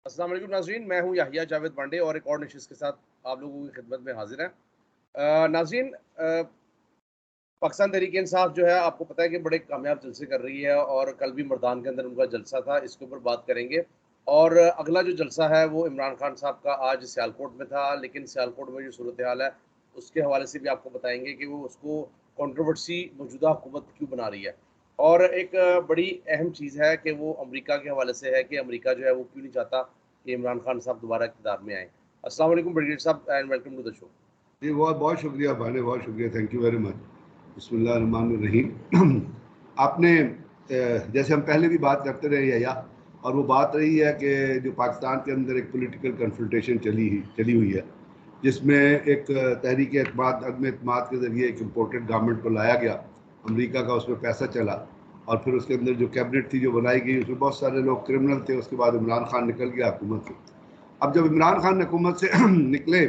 अस्सलाम वालेकुम नाज़रीन, मैं हूँ याहिया जावेद पांडे और एक और नशिस्त के साथ आप लोगों की खिदमत में हाजिर हैं। नाज़रीन, पाकिस्तान तहरीक-ए-इंसाफ जो है आपको पता है कि बड़े कामयाब जलसे कर रही है और कल भी मर्दान के अंदर उनका जलसा था, इसके ऊपर बात करेंगे। और अगला जो जलसा है वो इमरान खान साहब का आज सियालकोट में था, लेकिन सियालकोट में जो सूरत-ए-हाल है उसके हवाले से भी आपको बताएँगे कि वो उसको कंट्रोवर्सी मौजूदा हुकूमत क्यों बना रही है। और एक बड़ी अहम चीज़ है कि वो अमेरिका के हवाले से है कि अमेरिका जो है वो क्यों नहीं चाहता कि इमरान खान साहब दोबारा इक़्तिदार में आएँ। अस्सलाम वालेकुम ब्रिगेडियर साहब and welcome to the show. जी बहुत बहुत शुक्रिया भाने, बहुत शुक्रिया, थैंक यू वेरी मच। बिस्मिल्लाहिर्रहमानिर्रहीम। आपने जैसे हम पहले भी बात करते रहे या और वो बात रही है कि जो पाकिस्तान के अंदर एक पॉलिटिकल कन्फ्रंटेशन चली हुई है, जिसमें एक तहरीक एतमाद अदम एतमाद के ज़रिए एक इम्पोर्टेड गवर्नमेंट को लाया गया, अमेरिका का उसमें पैसा चला और फिर उसके अंदर जो कैबिनेट थी जो बनाई गई उसमें बहुत सारे लोग क्रिमिनल थे। उसके बाद इमरान खान निकल गया हुकूमत से। अब जब इमरान खान हुकूमत से निकले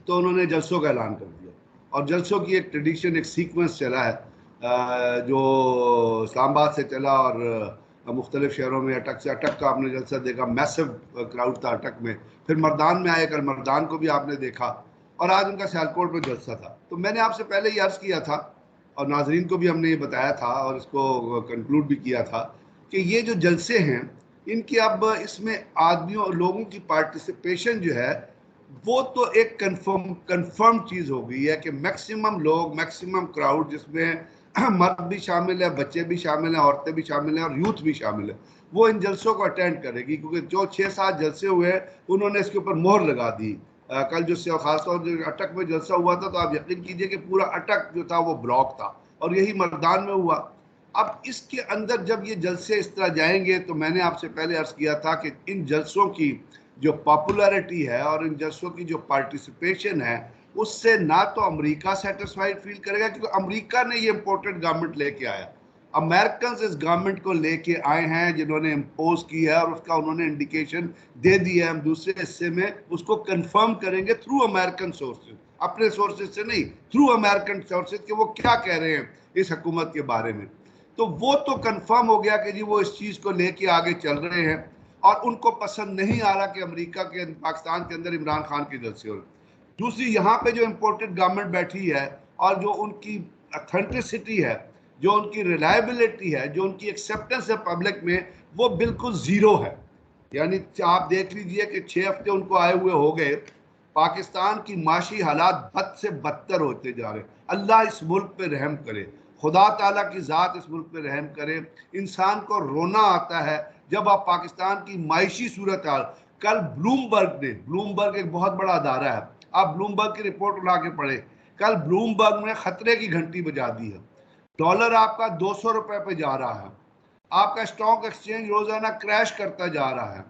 तो उन्होंने जलसों का ऐलान कर दिया और जलसों की एक ट्रेडिशन, एक सीक्वेंस चला है जो इस्लामाबाद से चला और मुख्तलिफ शहरों में अटक का आपने जलसा देखा, मैसिव क्राउड था अटक में। फिर मर्दान में आए, कल मर्दान को भी आपने देखा और आज उनका सियालकोट में जलसा था। तो मैंने आपसे पहले ही अर्ज़ किया था और नाजरीन को भी हमने ये बताया था और इसको कंक्लूड भी किया था कि ये जो जलसे हैं इनकी अब इसमें आदमियों और लोगों की पार्टिसिपेशन जो है वो तो एक कंफर्म चीज हो गई है कि मैक्सिमम लोग, मैक्सिमम क्राउड, जिसमें मर्द भी शामिल है, बच्चे भी शामिल हैं, औरतें भी शामिल हैं और यूथ भी शामिल है, वो इन जलसों को अटेंड करेगी। क्योंकि जो 6-7 जलसे हुए उन्होंने इसके ऊपर मोहर लगा दी। कल जो खासतौर जो अटक में जलसा हुआ था तो आप यकीन कीजिए कि पूरा अटक जो था वो ब्लॉक था और यही मर्दान में हुआ। अब इसके अंदर जब ये जलसे इस तरह जाएंगे तो मैंने आपसे पहले अर्ज किया था कि इन जलसों की जो पॉपुलैरिटी है और इन जलसों की जो पार्टिसिपेशन है उससे ना तो अमेरिका सेटिस्फाइड फील करेगा, क्योंकि अमेरिका ने ये इम्पोर्टेड गवर्नमेंट लेके आया। अमेरिकन इस गवर्नमेंट को लेके आए हैं जिन्होंने इम्पोज की है और उसका उन्होंने इंडिकेशन दे दी है। हम दूसरे हिस्से में उसको कंफर्म करेंगे थ्रू अमेरिकन सोर्सेज, अपने सोर्सेज से नहीं, थ्रू अमेरिकन सोर्सेज कि वो क्या कह रहे हैं इस हुकूमत के बारे में। तो वो तो कंफर्म हो गया कि जी वो इस चीज को लेके आगे चल रहे हैं और उनको पसंद नहीं आ रहा कि अमेरिका के पाकिस्तान के अंदर इमरान खान के जलसे हो। दूसरी यहाँ पे जो इम्पोर्टेड गवर्नमेंट बैठी है और जो उनकी अथेंटिसिटी है, जो उनकी रिलायबिलिटी है, जो उनकी एक्सेप्टेंस है पब्लिक में, वो बिल्कुल जीरो है। यानी आप देख लीजिए कि 6 हफ्ते उनको आए हुए हो गए, पाकिस्तान की माशी हालात बद से बदतर होते जा रहे। अल्लाह इस मुल्क पे रहम करे, खुदा ताला की ज़ात इस मुल्क पे रहम करे। इंसान को रोना आता है जब आप पाकिस्तान की मायशी सूरत हाल, कल ब्लूमबर्ग एक बहुत बड़ा अदारा है, आप ब्लूमबर्ग की रिपोर्ट उठा के पढ़े, कल ब्लूमबर्ग ने खतरे की घंटी बजा दी है। डॉलर आपका 200 रुपए पे जा रहा है, आपका स्टॉक एक्सचेंज रोजाना क्रैश करता जा रहा है,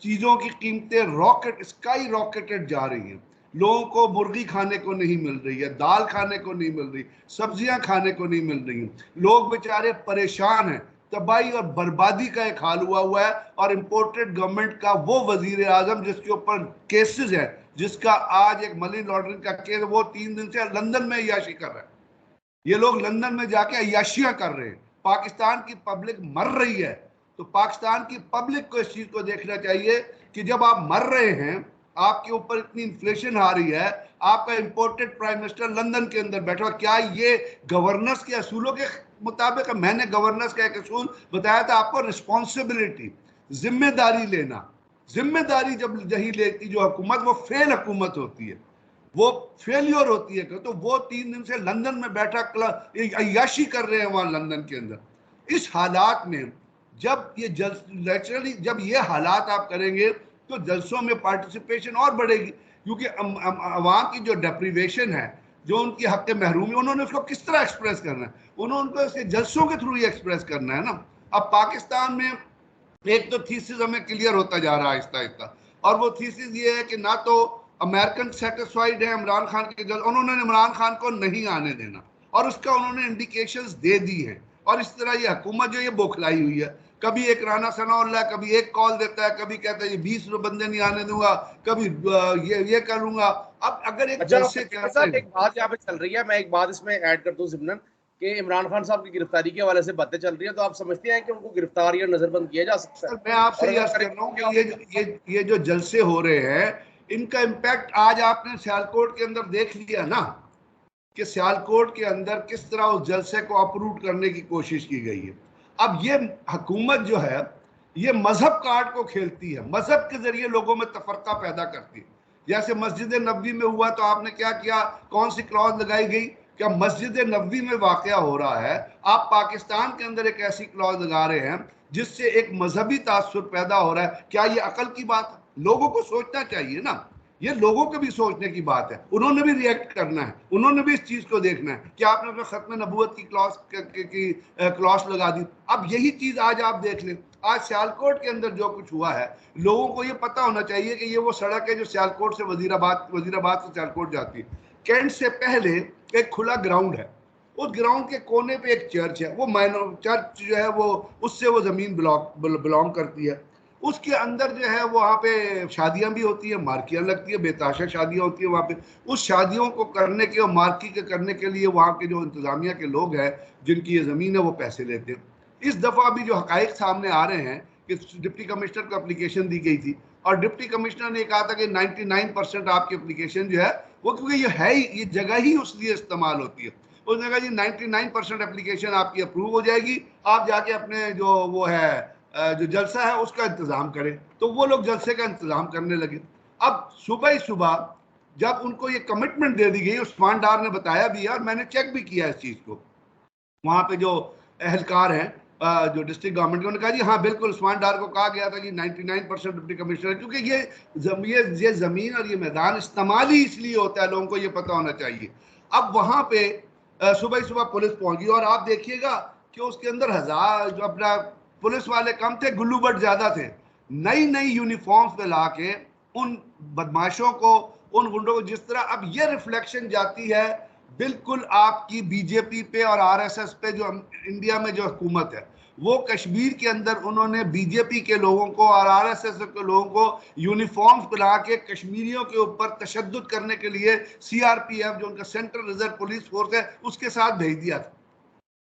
चीजों की कीमतें स्काई रॉकेटेड जा रही हैं, लोगों को मुर्गी खाने को नहीं मिल रही है, दाल खाने को नहीं मिल रही, सब्जियां खाने को नहीं मिल रही, लोग बेचारे परेशान हैं। तबाही और बर्बादी का एक हाल हुआ है और इम्पोर्टेड गवर्नमेंट का वो वजीर आजम जिसके ऊपर केसेस है, जिसका आज एक मनी लॉन्ड्रिंग का केस, वो 3 दिन से लंदन में अय्याशी कर रहा है। ये लोग लंदन में जाके अय्याशियां कर रहे हैं, पाकिस्तान की पब्लिक मर रही है। तो पाकिस्तान की पब्लिक को इस चीज को देखना चाहिए कि जब आप मर रहे हैं, आपके ऊपर इतनी इन्फ्लेशन आ रही है, आपका इंपोर्टेड प्राइम मिनिस्टर लंदन के अंदर बैठा, क्या ये गवर्नेंस के असूलों के मुताबिक? मैंने गवर्नेंस का एक असूल बताया था आपको, रिस्पॉन्सिबिलिटी, जिम्मेदारी लेना। जिम्मेदारी जब यही लेती जो हुकूमत, वो फेल हुकूमत होती है, वो फेलियर होती है। तो वो 3 दिन से लंदन में बैठा अय्याशी कर रहे हैं वहां लंदन के अंदर। इस हालात में जब ये नेचुरली जब ये हालात आप करेंगे तो जलसों में पार्टिसिपेशन और बढ़ेगी, क्योंकि अवाम की जो डेप्रीवेशन है, जो उनकी हक महरूमी, उन्होंने उसको किस तरह एक्सप्रेस करना है? उन्होंने उनको इसके जलसों के थ्रू ही एक्सप्रेस करना है ना। अब पाकिस्तान में एक तो थीसिस हमें क्लियर होता जा रहा है आहिस्ता आहिस्ता, और वो थीसिस ये है कि ना तो अमेरिकन सेटिस्फाइड है इमरान खान के जल, उन्होंने इमरान खान को नहीं आने देना और उसका उन्होंने इंडिकेशंस दे दी हैं। और इस तरह ये हुकूमत जो ये बौखलाई हुई है, कभी एक राना सनाउल्लाह कभी एक कॉल देता है, कभी कहता है ये 20 बंदे नहीं आने दूंगा, कभी ये करूंगा। अब अगर एक अच्छा जलसे कर साहब, रहे एक बात यहाँ पे चल रही है, मैं एक बात इसमें ऐड कर दूं ज़िम्नन कि इमरान खान साहब की गिरफ्तारी के हवाले से बातें चल रही है, तो आप समझते हैं कि उनको गिरफ्तार या नजरबंद किया जा सकता है? मैं आपसे और ये अर्ज कर रहा हूँ कि ये जो जलसे हो रहे हैं, इनका इम्पैक्ट आज आपने सियालकोट के अंदर देख लिया ना, कि सियालकोट के अंदर किस तरह उस जलसे को अपरूट करने की कोशिश की गई है। अब ये हुकूमत जो है ये मजहब कार्ड को खेलती है, मजहब के जरिए लोगों में तफरका पैदा करती है। जैसे मस्जिद नबवी में हुआ तो आपने क्या किया, कौन सी क्लॉज लगाई गई? क्या मस्जिद नबवी में वाकया हो रहा है, आप पाकिस्तान के अंदर एक ऐसी क्लॉज लगा रहे हैं जिससे एक मजहबी तासुर पैदा हो रहा है। क्या ये अकल की बात है? लोगों को सोचना चाहिए ना, ये लोगों के भी सोचने की बात है, उन्होंने भी रिएक्ट करना है, उन्होंने भी इस चीज को देखना है कि आपने उसमें खत्म नबूवत की क्लॉस लगा दी। अब यही चीज आज आप देख लें, आज सियालकोट के अंदर जो कुछ हुआ है, लोगों को ये पता होना चाहिए कि ये वो सड़क है जो सियालकोट से वजीराबाद से सियालकोट जाती है। कैंट से पहले एक खुला ग्राउंड है, उस ग्राउंड के कोने पे एक चर्च है, वो माइनर चर्च जो है वो उससे वो जमीन बिलोंग करती है। उसके अंदर जो है वहाँ पे शादियां भी होती है, मार्कियां लगती है, बेताशा शादियां होती है वहाँ पे। उस शादियों को करने के और मार्की के करने के लिए वहाँ के जो इंतजामिया के लोग हैं जिनकी ये ज़मीन है वो पैसे लेते हैं। इस दफ़ा भी जो हकाइक सामने आ रहे हैं कि डिप्टी कमिश्नर को एप्लीकेशन दी गई थी और डिप्टी कमिश्नर ने कहा था कि 99% आपकी एप्लीकेशन जो है वो, क्योंकि ये है ही, ये जगह ही उस लिए इस्तेमाल होती है, उसने कहा जी 99% एप्लीकेशन आपकी अप्रूव हो जाएगी, आप जाके अपने जो वो है जो जलसा है उसका इंतजाम करें। तो वो लोग जलसे का इंतजाम करने लगे। अब सुबह ही सुबह जब उनको ये कमिटमेंट दे दी गई, उस्मान डार ने बताया भी है और मैंने चेक भी किया इस चीज को, वहां पे जो एहलकार हैं जो डिस्ट्रिक्ट गवर्नमेंट के, उन्होंने कहा जी हाँ बिल्कुल, उस्मान डार को कहा गया था कि 99% डिप्टी कमिश्नर, क्योंकि ये जमीन और ये मैदान इस्तेमाल ही इसलिए होता है, लोगों को ये पता होना चाहिए। अब वहां पे सुबह ही सुबह पुलिस पहुंच गई और आप देखिएगा कि उसके अंदर हजार जो अपना पुलिस वाले कम थे, गुल्लू बट ज्यादा थे। नई नई यूनिफॉर्म्स पे ला के उन बदमाशों को, उन गुंडों को, जिस तरह अब ये रिफ्लेक्शन जाती है बिल्कुल आपकी बीजेपी पे और आरएसएस पे, जो इंडिया में जो हुकूमत है, वो कश्मीर के अंदर उन्होंने बीजेपी के लोगों को और आरएसएस के लोगों को यूनिफॉर्म्स बना के कश्मीरियों के ऊपर तशद्दुद करने के लिए सीआरपीएफ जो उनका सेंट्रल रिजर्व पुलिस फोर्स है उसके साथ भेज दिया था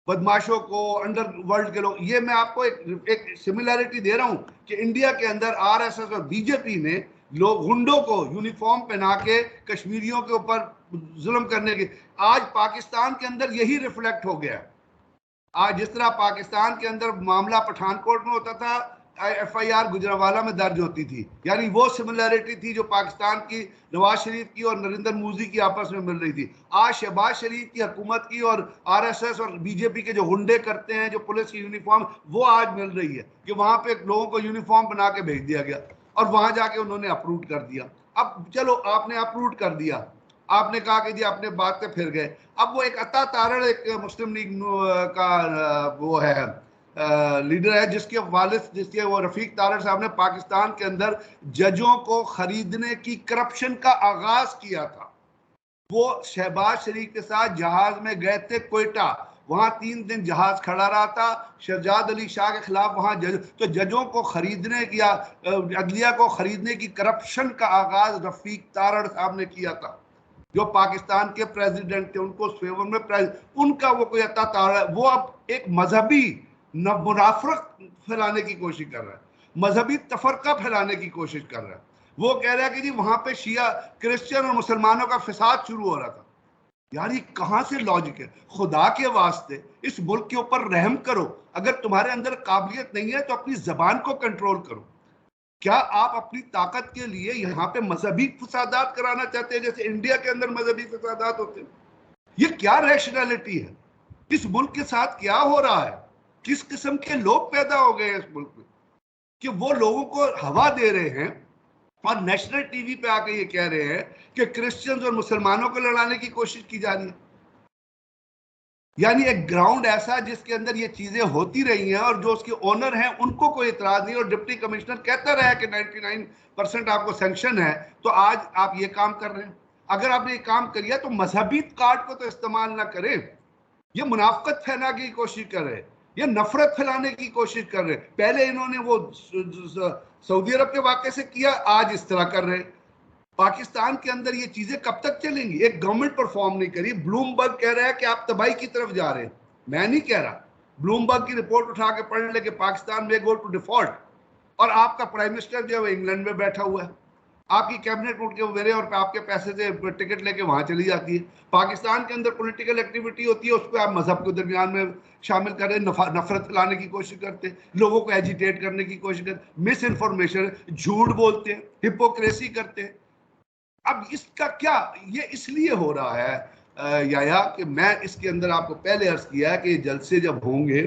बदमाशों को, अंडर वर्ल्ड के लोग। ये मैं आपको एक सिमिलैरिटी दे रहा हूं कि इंडिया के अंदर आरएसएस और बीजेपी ने लोग गुंडों को यूनिफॉर्म पहना के कश्मीरियों के ऊपर जुल्म करने के, आज पाकिस्तान के अंदर यही रिफ्लेक्ट हो गया। आज जिस तरह पाकिस्तान के अंदर मामला पठानकोट में होता था, एफआईआर गुजरावाला में दर्ज होती थी, यानी वो सिमिलैरिटी थी जो पाकिस्तान की नवाज शरीफ की और नरेंद्र मोदी की आपस में मिल रही थी। आज शहबाज शरीफ की हुकूमत की और आरएसएस और बीजेपी के जो गुंडे करते हैं, जो पुलिस की यूनिफॉर्म, वो आज मिल रही है कि वहां पे लोगों को यूनिफॉर्म बना के भेज दिया गया और वहां जाके उन्होंने अप्रूव कर दिया। अब चलो आपने अप्रूव कर दिया, आपने कहा कि जी अपने बात पे फिर गए। अब वो एक अता तारड़ एक मुस्लिम लीग का वो है लीडर है, जिसके वालिद, जिसके वो रफीक तारड़ साहब ने पाकिस्तान के अंदर जजों को खरीदने की करप्शन का आगाज किया था। वो शहबाज शरीफ के साथ जहाज में गए थे कोयटा, वहां 3 दिन जहाज खड़ा रहा था, शहजाद अली शाह के खिलाफ वहां तो जजों को खरीदने किया, अदलिया को खरीदने की करप्शन का आगाज रफीक तारड़ साहब ने किया था, जो पाकिस्तान के प्रेसिडेंट थे, उनको फेवर में उनका वो कोई अता तारड़, वो अब एक मजहबी मुनाफरत फैलाने की कोशिश कर रहा है, मजहबी तफरका फैलाने की कोशिश कर रहा है। वो कह रहा है कि जी वहां पे शिया क्रिश्चियन और मुसलमानों का फिसाद शुरू हो रहा था। यार ये कहां से लॉजिक है? खुदा के वास्ते इस मुल्क के ऊपर रहम करो, अगर तुम्हारे अंदर काबिलियत नहीं है तो अपनी जबान को कंट्रोल करो। क्या आप अपनी ताकत के लिए यहाँ पे मजहबी फसादात कराना चाहते हैं जैसे इंडिया के अंदर मजहबी फसादात होते हैं? ये क्या रैशनैलिटी है? इस मुल्क के साथ क्या हो रहा है? किस किस्म के लोग पैदा हो गए इस मुल्क में कि वो लोगों को हवा दे रहे हैं और नेशनल टीवी पे आके ये कह रहे हैं कि क्रिश्चियंस और मुसलमानों को लड़ाने की कोशिश की जा रही है। यानी एक ग्राउंड ऐसा जिसके अंदर ये चीजें होती रही हैं और जो उसके ओनर हैं उनको कोई इतराज नहीं, और डिप्टी कमिश्नर कहता रहा कि 99% आपको सैंक्शन है, तो आज आप ये काम कर रहे हैं। अगर आपने ये काम किया तो मजहबी कार्ड को तो इस्तेमाल ना करें। ये मुनाफकत फैलाने की कोशिश कर रहे, ये नफरत फैलाने की कोशिश कर रहे। पहले इन्होंने वो सऊदी अरब के वाक़े से किया, आज इस तरह कर रहे। पाकिस्तान के अंदर ये चीजें कब तक चलेंगी? एक गवर्नमेंट परफॉर्म नहीं करी। ब्लूमबर्ग कह रहा है कि आप तबाही की तरफ जा रहे हैं। मैं नहीं कह रहा, ब्लूमबर्ग की रिपोर्ट उठा के पढ़ ले कि पाकिस्तान में गो टू डिफॉल्ट, और आपका प्राइम मिनिस्टर जो है वो इंग्लैंड में बैठा हुआ है, आपकी कैबिनेट उठ के मेरे और आपके पैसे से टिकट लेके वहां चली जाती है। पाकिस्तान के अंदर पॉलिटिकल एक्टिविटी होती है, उस पर आप मजहब के दरमियान में शामिल करें, नफरत फैलाने की कोशिश करते हैं, लोगों को एजिटेट करने की कोशिश करते, मिस इन्फॉर्मेशन, झूठ बोलते हैं, हिपोक्रेसी करते हैं। अब इसका क्या, ये इसलिए हो रहा है या कि मैं इसके अंदर आपको पहले अर्ज किया है कि जलसे जब होंगे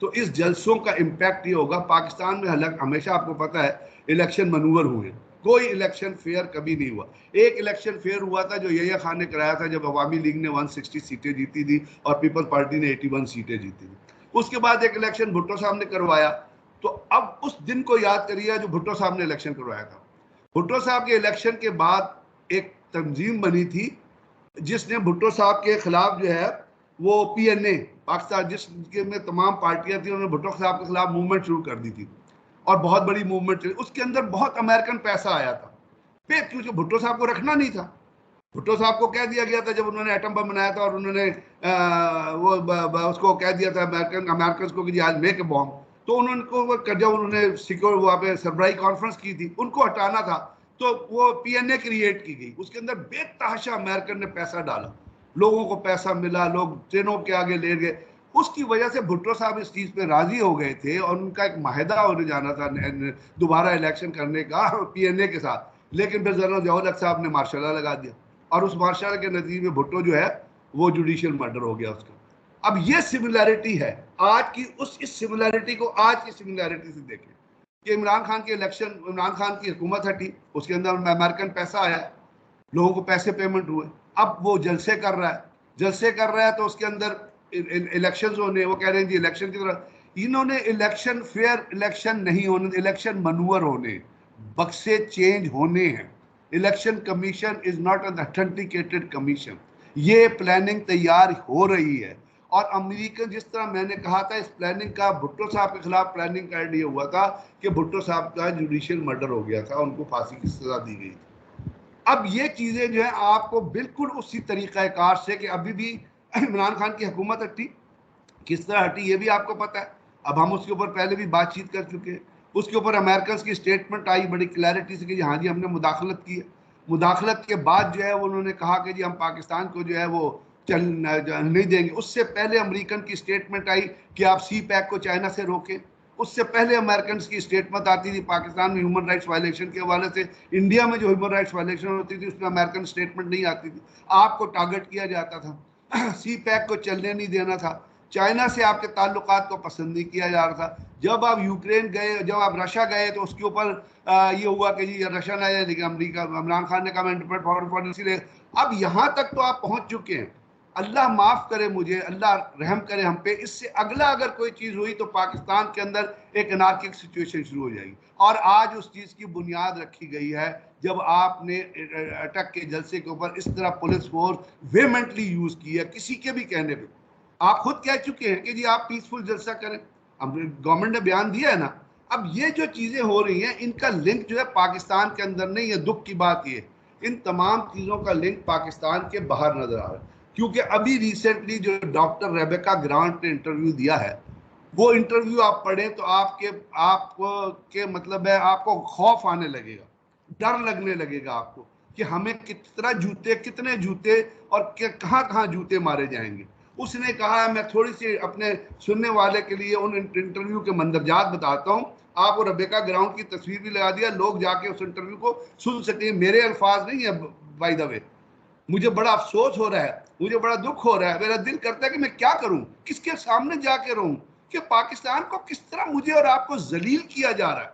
तो इस जलसों का इम्पैक्ट ये होगा। पाकिस्तान में हमेशा आपको पता है इलेक्शन मनूवर हुए, कोई इलेक्शन फेयर कभी नहीं हुआ। एक इलेक्शन फेयर हुआ था जो यहिया खान ने कराया था, जब अवामी लीग ने 160 सीटें जीती थी और पीपल्स पार्टी ने 81 सीटें जीती थी। उसके बाद एक इलेक्शन भुट्टो साहब ने करवाया। तो अब उस दिन को याद करिए जो भुट्टो साहब ने इलेक्शन करवाया था। भुट्टो साहब के इलेक्शन के बाद एक तंजीम बनी थी जिसने भुट्टो साहब के खिलाफ जो है वो पीएनए पाकिस्तान, जिसके में तमाम पार्टियां थी, उन्होंने भुट्टो साहब के खिलाफ मूवमेंट शुरू कर दी थी और बहुत बड़ी मूवमेंट चली। उसके अंदर बहुत अमेरिकन पैसा आया था फिर, क्योंकि भुट्टो साहब को रखना नहीं था। भुट्टो साहब को कह दिया गया था जब उन्होंने एटम बम बनाया था और उन्होंने उसको कह दिया था अमेरिकन को कि आज मेक ए बॉम्ब, तो उन्होंने जब उन्होंने सिक्योर वहां पे सरबराही कॉन्फ्रेंस की थी, उनको हटाना था, तो वो पीएनए क्रिएट की गई। उसके अंदर बेतहाशा अमेरिकन ने पैसा डाला, लोगों को पैसा मिला, लोग ट्रेनों के आगे ले गए। उसकी वजह से भुट्टो साहब इस चीज पे राजी हो गए थे और उनका एक माहिदा होने जाना था दोबारा इलेक्शन करने का पीएनए के साथ। लेकिन फिर जनरल जवाहर हक साहब ने मार्शल लॉ लगा दिया और उस मार्शल के नतीजे में भुट्टो जो है वो जुडिशियल मर्डर हो गया उसका। अब ये सिमिलैरिटी है आज की, इस सिमिलैरिटी को आज की सिमिलैरिटी से देखें कि इमरान खान के इलेक्शन, इमरान खान की हुकूमत हटी, उसके अंदर अमेरिकन पैसा आया, लोगों को पैसे पेमेंट हुए, अब वो जलसे कर रहा है, जलसे कर रहा है तो उसके अंदर इलेक्शंस होने, वो कह रहे हैं जी इलेक्शन की तरह। इन्होंने इलेक्शन फेयर इलेक्शन नहीं होने, इलेक्शन मनूवर होने, बक्से चेंज होने हैं। Election commission is not an authenticated commission, ये प्लानिंग तैयार हो रही है। और अमेरिकन, जिस तरह मैंने कहा था, इस प्लानिंग का भुट्टो साहब के खिलाफ प्लानिंग का आइडिया हुआ था कि भुट्टो साहब का जुडिशियल मर्डर हो गया था, उनको फांसी की सजा दी गई थी। अब ये चीजें जो है आपको बिल्कुल उसी तरीकाकार से कि अभी भी इमरान खान की हुकूमत हटी, किस तरह हटी ये भी आपको पता है। अब हम उसके ऊपर पहले भी बातचीत कर चुके हैं। उसके ऊपर अमेरिकन की स्टेटमेंट आई बड़ी क्लैरिटी से कि हाँ जी हमने मुदाखलत की है। मुदाखलत के बाद जो है उन्होंने कहा कि जी हम पाकिस्तान को जो है वो चल नहीं देंगे। उससे पहले अमेरिकन की स्टेटमेंट आई कि आप सी पैक को चाइना से रोकें। उससे पहले अमेरिकन की स्टेटमेंट आती थी पाकिस्तान में ह्यूमन राइट्स वायलेशन के हवाले से। इंडिया में जो ह्यूमन राइट्स वायलेशन होती थी उसमें अमेरिकन स्टेटमेंट नहीं आती थी, आपको टारगेट किया जाता था। सी पैक को चलने नहीं देना था, चाइना से आपके ताल्लुकात को पसंद नहीं किया जा रहा था। जब आप यूक्रेन गए, जब आप रशिया गए तो उसके ऊपर ये हुआ कि जी रशिया ने, लेकिन अमेरिका, इमरान खान ने कहा मैं इंटरप्रेट फॉरेन पॉलिसी ले। अब यहाँ तक तो आप पहुंच चुके हैं। अल्लाह माफ करे मुझे, अल्लाह रहम करे हम पे। इससे अगला अगर कोई चीज हुई तो पाकिस्तान के अंदर एक अनार्किक सिचुएशन शुरू हो जाएगी। और आज उस चीज की बुनियाद रखी गई है जब आपने अटक के जलसे के ऊपर इस तरह पुलिस फोर्स वेमेंटली यूज की है किसी के भी कहने पे। आप खुद कह चुके हैं कि जी आप पीसफुल जलसा करें, अब गवर्नमेंट ने बयान दिया है ना। अब ये जो चीजें हो रही हैं इनका लिंक जो है पाकिस्तान के अंदर नहीं है। दुख की बात ये, इन तमाम चीजों का लिंक पाकिस्तान के बाहर नजर आ रहा है। क्योंकि अभी रिसेंटली जो डॉक्टर रेबेका ग्रांट ने इंटरव्यू दिया है, वो इंटरव्यू आप पढ़ें तो आपके मतलब है आपको खौफ आने लगेगा, डर लगने लगेगा आपको कि हमें कितने जूते और कहां कहां जूते मारे जाएंगे। उसने कहा है, मैं थोड़ी सी अपने सुनने वाले के लिए उन इंटरव्यू के मंदरजात बताता हूं। आप वो रेबेका ग्राउंड की तस्वीर भी लगा दिया, लोग जाके उस इंटरव्यू को सुन सकते हैं। मेरे अल्फाज नहीं है बाय द वे, मुझे बड़ा अफसोस हो रहा है, मुझे बड़ा दुख हो रहा है, मेरा दिल करता है कि मैं क्या करूं, किसके सामने जाके रहूं कि पाकिस्तान को किस तरह मुझे और आपको जलील किया जा रहा है।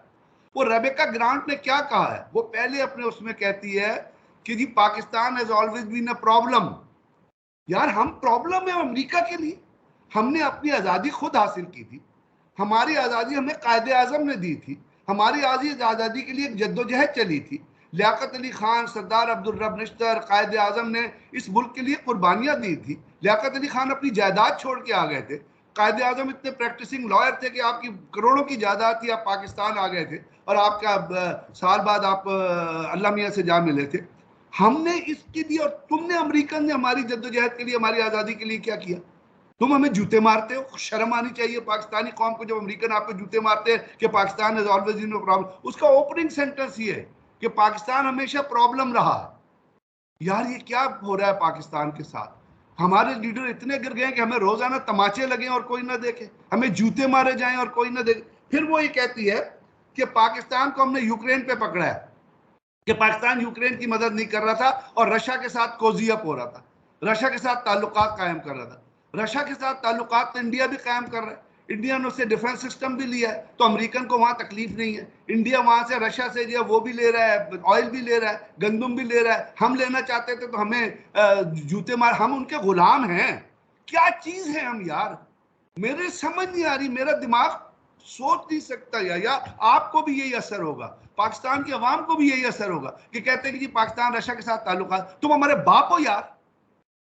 वो रेबेका ग्रांट ने क्या कहा है, वो पहले अपने उसमें कहती है कि जी Pakistan has always been a problem. यार हम प्रॉब्लम है अमेरिका के लिए। हमने अपनी आजादी खुद हासिल की थी, हमारी आजादी हमें कायदे आजम ने दी थी, हमारी आजादी के लिए एक जद्दोजहद चली थी। लियाकत अली खान, सरदार अब्दुल रब निश्तर, कायदे आजम ने इस मुल्क के लिए कुर्बानियां दी थी। लियाकत अली खान अपनी जायदाद छोड़ के आ गए थे। कायदे आजम इतने प्रैक्टिसिंग लॉयर थे कि आपकी करोड़ों की जायदाद थी, आप पाकिस्तान आ गए थे और आपका साल बाद आप अल्लाह मियाँ से जा मिले थे। हमने इसके लिए, और तुमने अमेरिकन ने हमारी जद्दोजहद के लिए, हमारी आज़ादी के लिए क्या किया? तुम हमें जूते मारते हो, शर्म आनी चाहिए पाकिस्तानी कौम को जब अमेरिकन आपको जूते मारते हैं कि Pakistan is always in problem. उसका ओपनिंग सेंटेंस ये है कि पाकिस्तान हमेशा प्रॉब्लम रहा। यार ये क्या हो रहा है पाकिस्तान के साथ? हमारे लीडर इतने गिर गए कि हमें रोजाना तमाचे लगे और कोई ना देखे, हमें जूते मारे जाएं और कोई ना देखे। फिर वो ये कहती है कि पाकिस्तान को हमने यूक्रेन पे पकड़ा है, कि पाकिस्तान यूक्रेन की मदद नहीं कर रहा था और रशिया के साथ कोजी अप हो रहा था, रशिया के साथ ताल्लुकात कायम कर रहा था। रशिया के साथ ताल्लुकात तो इंडिया भी कायम कर रहा है, इंडिया ने उससे डिफेंस सिस्टम भी लिया है, तो अमेरिकन को वहां तकलीफ नहीं है। इंडिया वहां से रशिया से जो वो भी ले रहा है, ऑयल भी ले रहा है, गंदम भी ले रहा है। हम लेना चाहते थे तो हमें जूते मार, हम उनके गुलाम हैं। क्या चीज है हम यार? मेरे समझ नहीं आ रही, मेरा दिमाग सोच नहीं सकता। या आपको भी यही असर होगा, पाकिस्तान की आवाम को भी यही असर होगा कि कहते हैं कि जी पाकिस्तान रशिया के साथ ताल्लुकात, तुम हमारे बाप हो यार,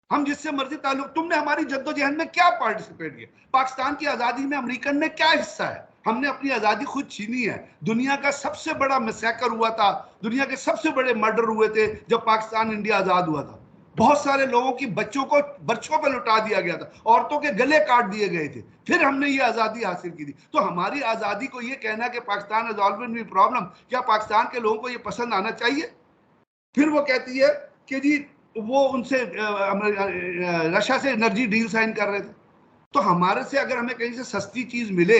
हम जिससे मर्जी ताल्लुक, तुमने हमारी जद्दोजहद में क्या पार्टिसिपेट किया? पाकिस्तान की आजादी में अमेरिकन ने क्या हिस्सा है? हमने अपनी आजादी खुद छीनी है। दुनिया का सबसे बड़ा मैसेकर हुआ था, दुनिया के सबसे बड़े मर्डर हुए थे जब पाकिस्तान इंडिया आजाद हुआ था। बहुत सारे लोगों की बच्चों को बर्छों पर लुटा दिया गया था, औरतों के गले काट दिए गए थे, फिर हमने ये आजादी हासिल की थी। तो हमारी आजादी को ये कहना कि Pakistan is always in problem, क्या पाकिस्तान के लोगों को ये पसंद आना चाहिए? फिर वो कहती है कि जी वो उनसे रशिया से एनर्जी डील साइन कर रहे थे। तो हमारे से अगर हमें कहीं से सस्ती चीज मिले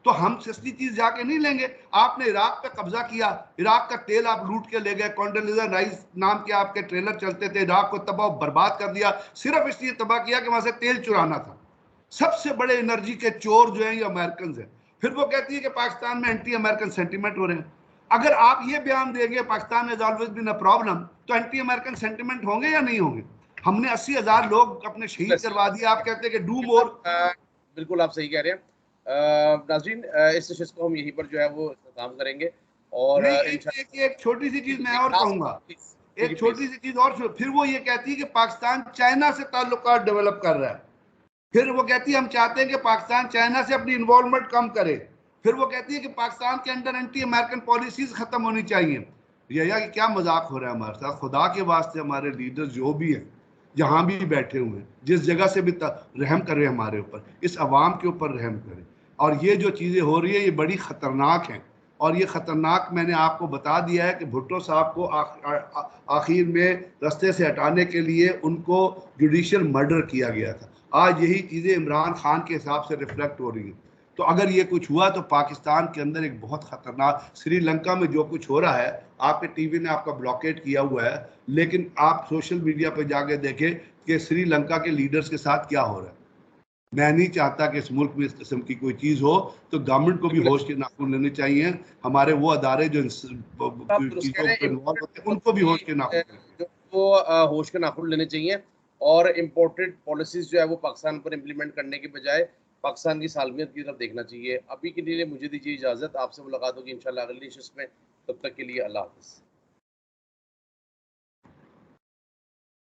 तो हम सस्ती चीज जाके नहीं लेंगे। आपने इराक पे कब्जा किया, इराक का तेल आप लूट के ले गए, कॉन्डोलीजा राइस नाम के आपके ट्रेलर चलते थे, इराक को तबाह बर्बाद कर दिया, सिर्फ इसलिए तबाह किया कि वहां से तेल चुराना था। सबसे बड़े एनर्जी के चोर जो है ये अमेरिकन है। फिर वो कहती है कि पाकिस्तान में एंटी अमेरिकन सेंटीमेंट हो रहे हैं। अगर आप ये बयान देंगे Pakistan is always been a problem, तो एंटी अमेरिकन सेंटीमेंट होंगे या नहीं होंगे? हमने 80,000 लोग अपने शहीद करवा दिए, आप कहते हैं कि डू मोर। बिल्कुल आप सही कह रहे हैं। नाज़रीन, इस सेशन को हम यहीं पर जो है वो काम करेंगे और नहीं, एक छोटी सी चीज मैं और कहूंगा, एक छोटी सी चीज और। फिर वो ये कहती है कि पाकिस्तान चाइना से ताल्लुकात डेवलप कर रहा है। फिर वो कहती है हम चाहते हैं कि पाकिस्तान चाइना से अपनी इन्वॉल्वमेंट कम करे। फिर वो कहती है कि पाकिस्तान के अंदर एंटी अमेरिकन पॉलिसीज खत्म होनी चाहिए। या क्या मजाक हो रहा है हमारे साथ? खुदा के वास्ते हमारे लीडर्स जो भी हैं, जहां भी बैठे हुए हैं, जिस जगह से भी रहम करें हमारे ऊपर, इस अवाम के ऊपर रहम करें। और ये जो चीजें हो रही है ये बड़ी खतरनाक हैं। और ये खतरनाक मैंने आपको बता दिया है कि भुट्टो साहब को आखिर में रास्ते से हटाने के लिए उनको जुडिशियल मर्डर किया गया था। आज यही चीजें इमरान खान के हिसाब से रिफ्लेक्ट हो रही हैं। तो अगर ये कुछ हुआ तो पाकिस्तान के अंदर एक बहुत खतरनाक, श्रीलंका में जो कुछ हो रहा है, आपके टीवी ने आपका ब्लॉकेट किया हुआ है, लेकिन आप सोशल मीडिया पे जाके देखें कि श्रीलंका के लीडर्स के साथ क्या हो रहा है। मैं नहीं चाहता कि इस मुल्क में इस किस्म की कोई चीज हो, तो गवर्नमेंट को भी होश के नाखून लेने चाहिए। हमारे वो अदारे जो चीजों पर इन्वॉल्व होते हैं उनको भी होश के नाखून, जो वो होश के नाखून लेने चाहिए और इम्पोर्टेड पॉलिसीज जो है वो पाकिस्तान पर इम्प्लीमेंट करने के बजाय पाकिस्तान की सालमियत की तरफ देखना चाहिए। अभी के लिए मुझे दीजिए इजाज़त, आपसे मुलाकात होगी इंशाल्लाह अगली नशिस्त में। तब तक के लिए अल्लाह हाफ़िज़।